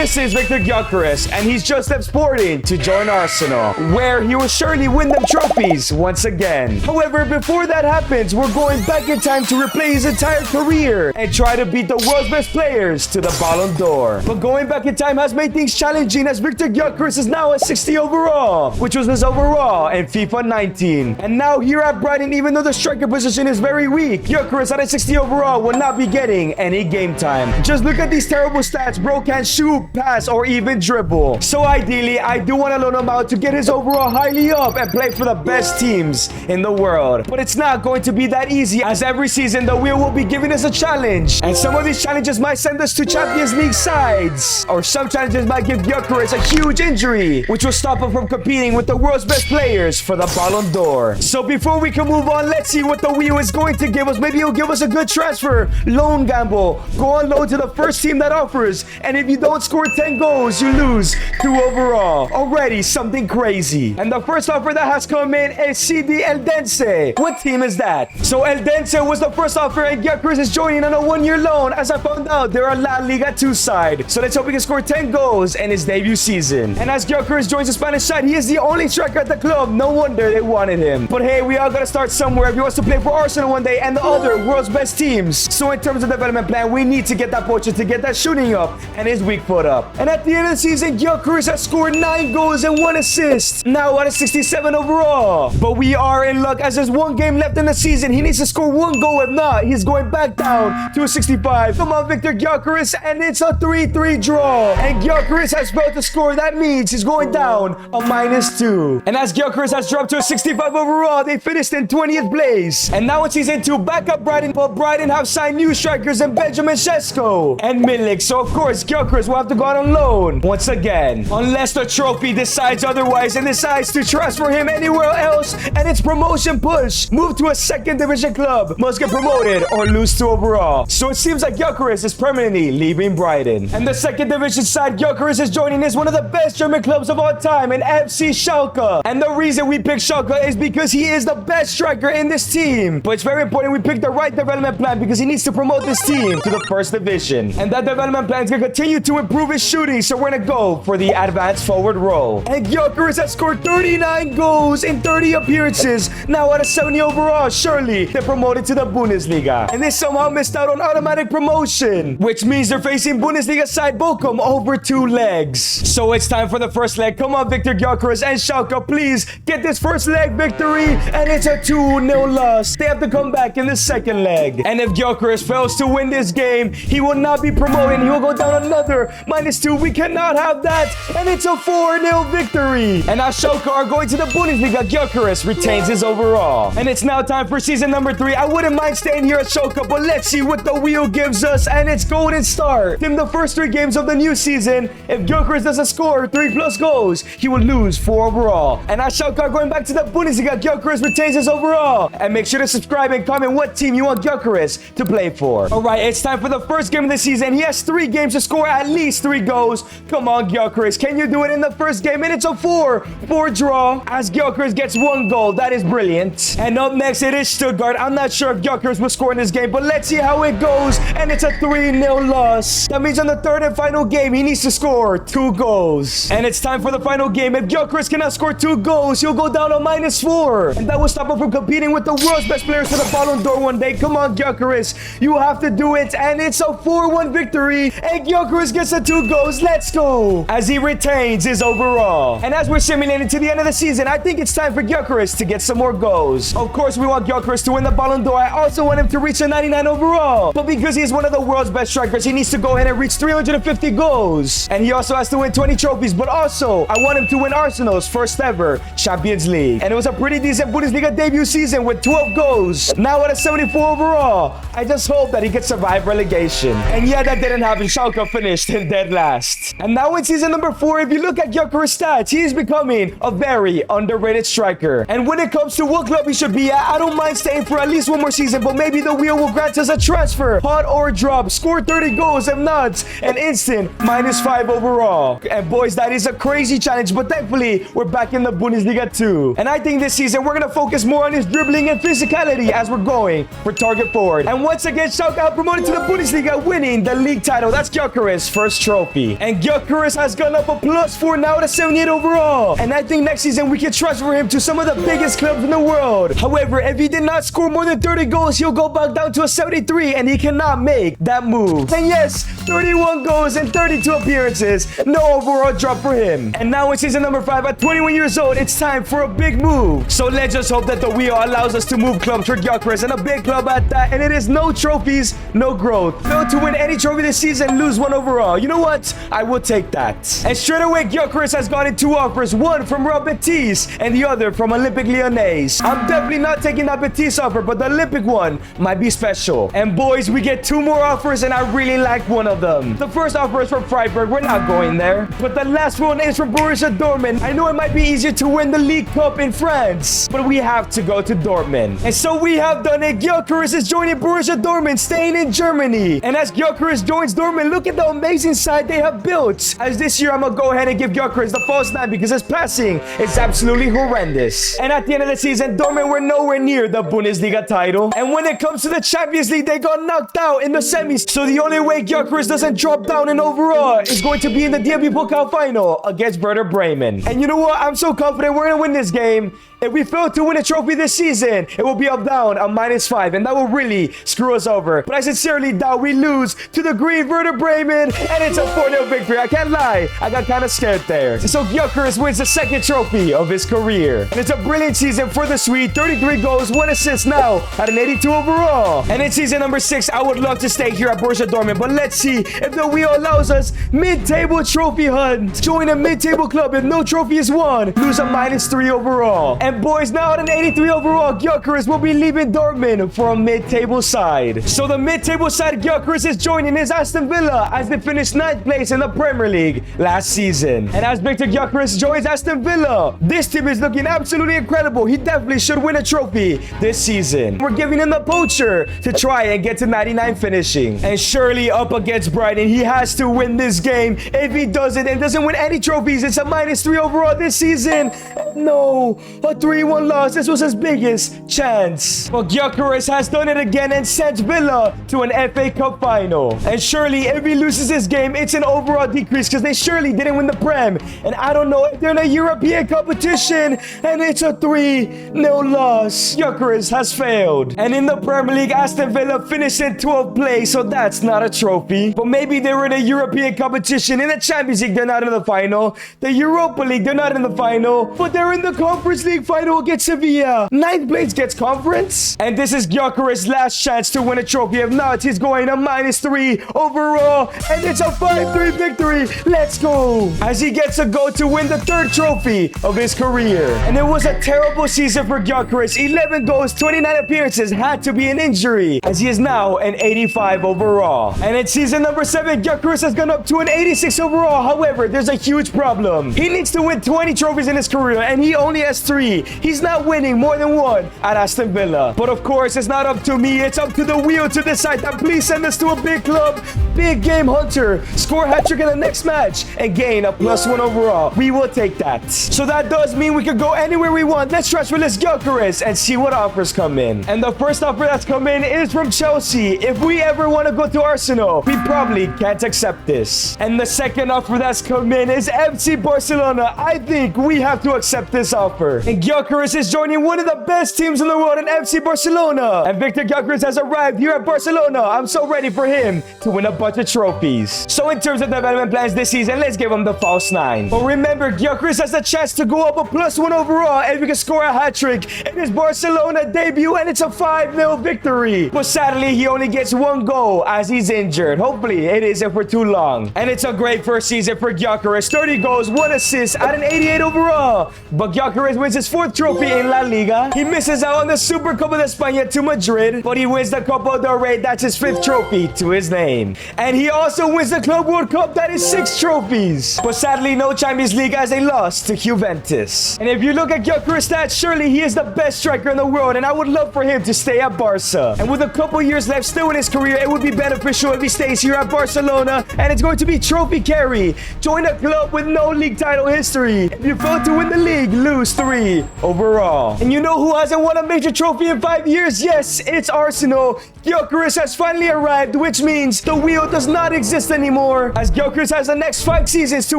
This is Viktor Gyökeres, and he's just left Sporting to join Arsenal, where he will surely win them trophies once again. However, before that happens, we're going back in time to replay his entire career and try to beat the world's best players to the Ballon d'Or. But going back in time has made things challenging, as Viktor Gyökeres is now at 60 overall, which was his overall in FIFA 19. And now here at Brighton, even though the striker position is very weak, Gyökeres at a 60 overall will not be getting any game time. Just look at these terrible stats. Bro can't shoot, pass, or even dribble. So ideally, I do want to loan him out to get his overall highly up and play for the best teams in the world. But it's not going to be that easy, as every season the wheel will be giving us a challenge. And some of these challenges might send us to Champions League sides. Or some challenges might give Gyökeres a huge injury, which will stop him from competing with the world's best players for the Ballon d'Or. So before we can move on, let's see what the wheel is going to give us. Maybe he'll give us a good transfer, loan gamble, go on loan to the first team that offers, and if you don't score 10 goals, you lose 2 overall. Already something crazy. And the first offer that has come in is CD Eldense. What team is that? So Eldense was the first offer, and Gyökeres is joining on a 1-year loan. As I found out, they're a La Liga 2 side. So let's hope he can score 10 goals in his debut season. And as Gyökeres joins the Spanish side, he is the only striker at the club. No wonder they wanted him. But hey, we all gotta start somewhere if he wants to play for Arsenal one day and the other world's best teams. So in terms of development plan, we need to get that poacher to get that shooting up and his weak foot up. And at the end of the season, Gyökeres has scored 9 goals and 1 assist. Now at a 67 overall. But we are in luck, as there's 1 game left in the season. He needs to score 1 goal. If not, he's going back down to a 65. Come on, Viktor Gyökeres, and it's a 3-3 draw. And Gyökeres has failed to score. That means he's going down a -2. And as Gyökeres has dropped to a 65 overall, they finished in 20th place. And now in season 2, back up Brighton. But Brighton have signed new strikers in Benjamin Sesko and Milik. So of course, Gyökeres will have to go out on loan once again. Unless the trophy decides otherwise and decides to transfer him anywhere else, and it's promotion push. Move to a 2nd division club, must get promoted or lose 2 overall. So it seems like Gyökeres is permanently leaving Brighton. And the 2nd division side Gyökeres is joining is one of the best German clubs of all time, in FC Schalke. And the reason we picked Schalke is because he is the best striker in this team. But it's very important we pick the right development plan, because he needs to promote this team to the 1st division. And that development plan is going to continue to improve his shooting, so we're going to go for the advanced forward role. And Gyökeres has scored 39 goals in 30 appearances. Now at a 70 overall, surely they're promoted to the Bundesliga. And they somehow missed out on automatic promotion, which means they're facing Bundesliga side Bochum over 2 legs. So it's time for the first leg. Come on, Viktor Gyökeres and Schalke, please get this first leg victory. And it's a 2-0 loss. They have to come back in the 2nd leg. And if Gyökeres fails to win this game, he will not be promoted. He will go down another -2. We cannot have that. And it's a 4-0 victory. And as Schalke are going to the Bundesliga, Gyökeres retains his overall. And it's now time for season number 3. I wouldn't mind staying here at Schalke, but let's see what the wheel gives us. And it's golden start. In the first 3 games of the new season, if Gyökeres doesn't score 3+ goals, he will lose 4 overall. And as Schalke are going back to the Bundesliga, Gyökeres retains his overall. And make sure to subscribe and comment what team you want Gyökeres to play for. Alright, it's time for the first game of the season. He has 3 games to score at least 3 goals. Come on, Gyökeres. Can you do it in the first game? And it's a 4-4 draw, as Gyökeres gets 1 goal. That is brilliant. And up next, it is Stuttgart. I'm not sure if Gyökeres will score in this game, but let's see how it goes. And it's a 3-0 loss. That means on the 3rd and final game, he needs to score 2 goals. And it's time for the final game. If Gyökeres cannot score 2 goals, he'll go down to -4. And that will stop him from competing with the world's best players for the Ballon d'Or one day. Come on, Gyökeres. You have to do it. And it's a 4-1 victory. And Gyökeres gets the 2 goals. Let's go. As he retains his overall. And as we're simulating to the end of the season, I think it's time for Gyökeres to get some more goals. Of course, we want Gyökeres to win the Ballon d'Or. I also want him to reach a 99 overall. But because he's one of the world's best strikers, he needs to go ahead and reach 350 goals. And he also has to win 20 trophies. But also, I want him to win Arsenal's first ever Champions League. And it was a pretty decent Bundesliga debut season with 12 goals. Now at a 74 overall. I just hope that he can survive relegation. And yeah, that didn't happen. Schalke finished in dead last. And now in season number 4, if you look at Gyökeres' stats, he is becoming a very underrated striker. And when it comes to what club he should be at, I don't mind staying for at least 1 more season, but maybe the wheel will grant us a transfer. Hot or drop. Score 30 goals. If not, an instant -5 overall. And boys, that is a crazy challenge, but thankfully, we're back in the Bundesliga too. And I think this season, we're going to focus more on his dribbling and physicality as we're going for target forward. And once again, Schalke promoted to the Bundesliga, winning the league title. That's Gyökeres' first trophy. trophy. And Gyökeres has gone up a +4 now to 78 overall. And I think next season we can transfer him to some of the biggest clubs in the world. However, if he did not score more than 30 goals, he'll go back down to a 73 and he cannot make that move. And yes, 31 goals and 32 appearances. No overall drop for him. And now in season number 5 at 21 years old, it's time for a big move. So let's just hope that the wheel allows us to move clubs for Gyökeres, and a big club at that. And it is no trophies, no growth. Failed to win any trophy this season, lose 1 overall. You know what? I will take that. And straight away, Gyökeres has gotten 2 offers, one from Real Betis and the other from Olympique Lyonnais. I'm definitely not taking that Betis offer, but the Olympic one might be special. And boys, we get 2 more offers, and I really like one of them. The first offer is from Freiburg. We're not going there. But the last one is from Borussia Dortmund. I know it might be easier to win the League Cup in France, but we have to go to Dortmund. And so we have done it. Gyökeres is joining Borussia Dortmund, staying in Germany. And as Gyökeres joins Dortmund, look at the amazing side they have built. As this year, I'm going to go ahead and give Gyökeres the false 9 because his passing is absolutely horrendous. And at the end of the season, Dortmund were nowhere near the Bundesliga title. And when it comes to the Champions League, they got knocked out in the semis. So the only way Gyökeres doesn't drop down in overall is going to be in the DFB Pokal final against Werder Bremen. And you know what? I'm so confident we're going to win this game. If we fail to win a trophy this season, it will be up down a -5, and that will really screw us over. But I sincerely doubt we lose to the green Werder Bremen, and it's a 4-0 victory. I can't lie, I got kind of scared there. So Gyökeres wins the 2nd trophy of his career. And it's a brilliant season for the Swede. 33 goals, 1 assist now at an 82 overall. And in season number 6, I would love to stay here at Borussia Dortmund, but let's see if the wheel allows us mid-table trophy hunt. Join a mid-table club if no trophy is won. Lose a -3 overall. And boys, now at an 83 overall, Gyökeres will be leaving Dortmund for a mid-table side. So the mid-table side Gyökeres is joining is Aston Villa, as they finished 9th place in the Premier League last season. And as Viktor Gyökeres joins Aston Villa, this team is looking absolutely incredible. He definitely should win a trophy this season. We're giving him the poacher to try and get to 99 finishing. And surely up against Brighton, he has to win this game. If he doesn't and doesn't win any trophies, it's a -3 overall this season. No, a 3-1 loss. This was his biggest chance. But Gyökeres has done it again and sent Villa to an FA Cup final. And surely if he loses this game, it's an overall decrease because they surely didn't win the Prem. And I don't know if they're in a European competition, and it's a 3-0 loss. Gyökeres has failed. And in the Premier League, Aston Villa finished in 12th place, so that's not a trophy. But maybe they were in a European competition. In the Champions League, they're not in the final. The Europa League, they're not in the final. But they're in the Conference League final against Sevilla. 9th place gets conference. And this is Gyökeres' last chance to win a trophy. If not, he's going a -3 overall. And it's a 5-3 victory. Let's go. As he gets a go to win the 3rd trophy of his career. And it was a terrible season for Gyökeres. 11 goals, 29 appearances, had to be an injury, as he is now an 85 overall. And in season number 7, Gyökeres has gone up to an 86 overall. However, there's a huge problem. He needs to win 20 trophies in his career, and he only has 3. He's not winning more than 1 at Aston Villa. But of course, it's not up to me. It's up to the wheel to decide that. Please send us to a big club. Big game hunter. Score a hat-trick in the next match and gain a +1 overall. We will take that. So that does mean we can go anywhere we want. Let's transfer this Gyökeres and see what offers come in. And the first offer that's come in is from Chelsea. If we ever want to go to Arsenal, we probably can't accept this. And the second offer that's come in is FC Barcelona. I think we have to accept this offer. And Gyökeres is joining one of the best teams in the world in FC Barcelona. And Viktor Gyökeres has arrived here at Barcelona. I'm so ready for him to win a bunch of trophies. So in terms of development plans this season, let's give him the false 9. But remember, Gyökeres has a chance to go up a +1 overall if he can score a hat-trick in his Barcelona debut, and it's a 5-0 victory. But sadly, he only gets 1 goal as he's injured. Hopefully, it isn't for too long. And it's a great first season for Gyökeres. 30 goals, 1 assist at an 88 overall. But Gyökeres wins his 4th trophy in La Liga. He misses out on the Super Copa de España to Madrid, but he wins the Copa del Rey. That's his 5th trophy to his name. And he also wins the Club World Cup. That is 6 trophies. But sadly, no Champions League as they lost to Juventus. And if you look at Gyökeres' stats, surely he is the best striker in the world, and I would love for him to stay at Barca. And with a couple years left still in his career, it would be beneficial if he stays here at Barcelona, and it's going to be trophy carry. Join a club with no league title history. If you fail to win the league, lose 3 overall. And you know who hasn't won a major trophy in 5 years? Yes, it's Arsenal. Gyökeres has finally arrived, which means the wheel does not exist anymore. more, as Gyökeres has the next 5 seasons to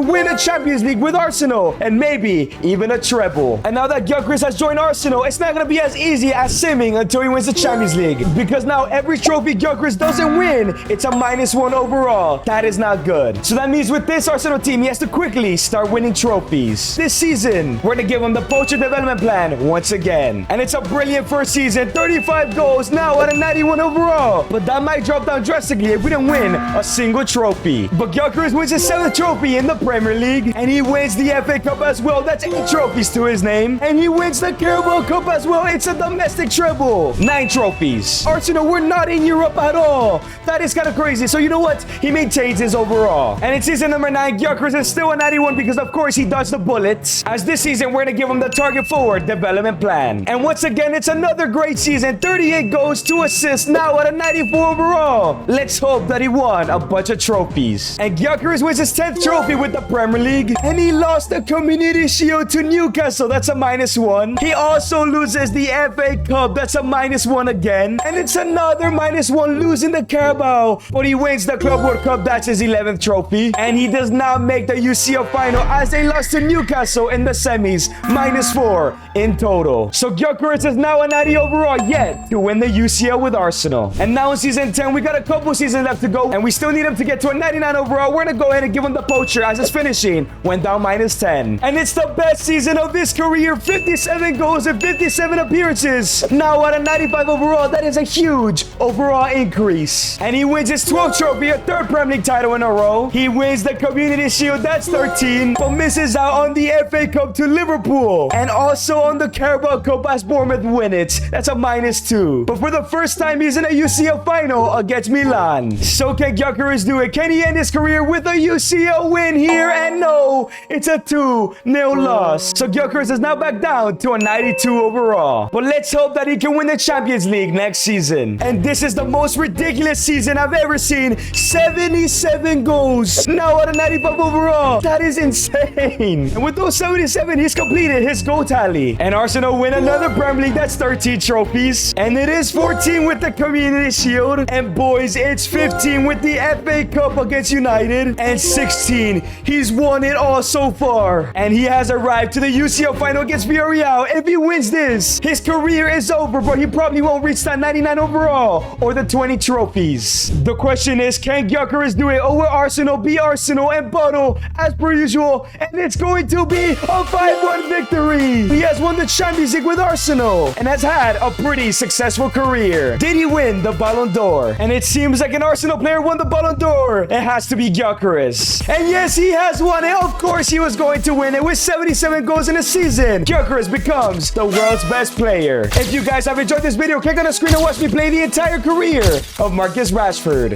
win a Champions League with Arsenal, and maybe even a treble. And now that Gyökeres has joined Arsenal, it's not going to be as easy as simming until he wins the Champions League, because now every trophy Gyökeres doesn't win, it's a -1 overall. That is not good. So that means with this Arsenal team, he has to quickly start winning trophies. This season, we're going to give him the poacher development plan once again. And it's a brilliant first season, 35 goals, now at a 91 overall. But that might drop down drastically if we don't win a single trophy. But Gyökeres wins his 7th trophy in the Premier League, and he wins the FA Cup as well. That's 8 trophies to his name. And he wins the Carabao Cup as well. It's a domestic treble. 9 trophies. Arsenal, we're not in Europe at all. That is kind of crazy. So you know what? He maintains his overall. And in season number 9, Gyökeres is still a 91 because of course he dodged the bullets. As this season, we're going to give him the target forward development plan. And once again, it's another great season. 38 goals, 2 assists, now at a 94 overall. Let's hope that he won a bunch of trophies. And Gyökeres wins his 10th trophy with the Premier League. And he lost the Community Shield to Newcastle. That's a -1. He also loses the FA Cup. That's a -1 again. And it's another -1 losing the Carabao. But he wins the Club World Cup. That's his 11th trophy. And he does not make the UCL final as they lost to Newcastle in the semis. -4 in total. So Gyökeres is now a 90 overall, yet to win the UCL with Arsenal. And now in season 10, we got a couple seasons left to go, and we still need him to get to a 99 overall. We're going to go ahead and give him the poacher as his finishing went down -10. And it's the best season of his career. 57 goals and 57 appearances. Now at a 95 overall, that is a huge overall increase. And he wins his 12th trophy, a 3rd Premier League title in a row. He wins the Community Shield, that's 13, but misses out on the FA Cup to Liverpool. And also on the Carabao Cup as Bournemouth win it. That's a -2. But for the first time, he's in a UCL final against Milan. So can Gyökeres do it? Can he end his career with a UCL win here? And no, it's a 2-0 loss. So Gyökeres is now back down to a 92 overall. But let's hope that he can win the Champions League next season. And this is the most ridiculous season I've ever seen. 77 goals. Now at a 95 overall. That is insane. And with those 77, he's completed his goal tally. And Arsenal win another Premier League. That's 13 trophies. And it is 14 with the Community Shield. And boys, it's 15 with the FA Cup against United. And 16. He's won it all so far. And he has arrived to the UCL final against Villarreal. If he wins this, his career is over, but he probably won't reach that 99 overall or the 20 trophies. The question is, can Gyökeres do it, or will Arsenal be Arsenal and bottle as per usual? And it's going to be a 5-1 victory. He has won the Champions League with Arsenal and has had a pretty successful career. Did he win the Ballon d'Or? And it seems like an Arsenal player won the Ballon d'Or. It has to be Gyökeres. And yes, he has won it. Of course he was going to win it with 77 goals in a season. Gyökeres becomes the world's best player. If you guys have enjoyed this video, click on the screen and watch me play the entire career of Marcus Rashford.